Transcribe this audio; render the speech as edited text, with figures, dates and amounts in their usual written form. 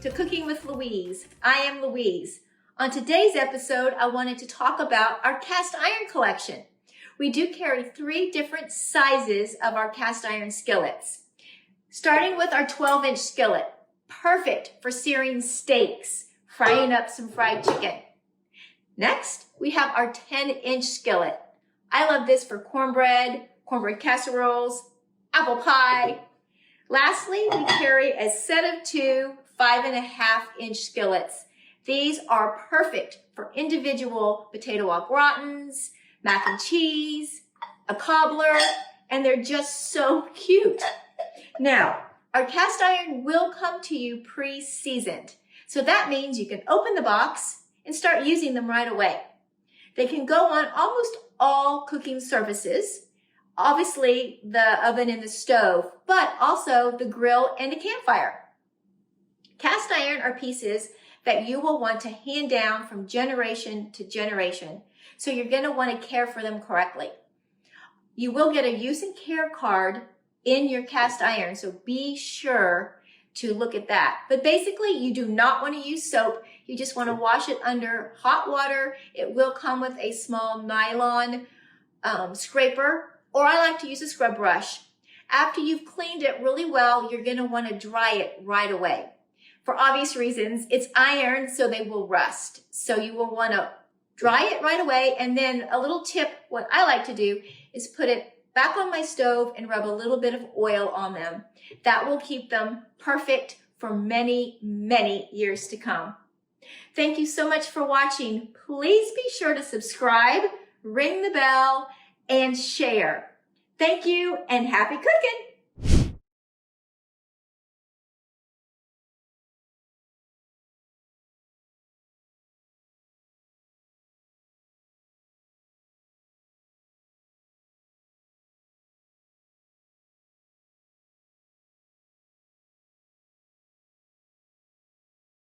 to Cooking with Louise. I am Louise. On today's episode, I wanted to talk about our cast iron collection. We do carry 3 different sizes of our cast iron skillets. Starting with our 12-inch skillet, perfect for searing steaks, frying up some fried chicken. Next, we have our 10-inch skillet. I love this for cornbread casseroles, apple pie. Lastly, we carry a set of 2 5.5-inch skillets. These are perfect for individual potato au gratins, mac and cheese, a cobbler, and they're just so cute. Now, our cast iron will come to you pre-seasoned. So that means you can open the box and start using them right away. They can go on almost all cooking surfaces, obviously the oven and the stove, but also the grill and the campfire. Cast iron are pieces that you will want to hand down from generation to generation, so you're going to want to care for them correctly. You will get a use and care card in your cast iron, so be sure to look at that. But basically, you do not want to use soap. You just want to wash it under hot water. It will come with a small nylon scraper, or I like to use a scrub brush. After you've cleaned it really well, you're going to want to dry it right away. For obvious reasons, it's iron, so they will rust. So you will want to dry it right away. And then a little tip, what I like to do is put it back on my stove and rub a little bit of oil on them. That will keep them perfect for many, many years to come. Thank you so much for watching. Please be sure to subscribe, ring the bell, and share. Thank you and happy cooking!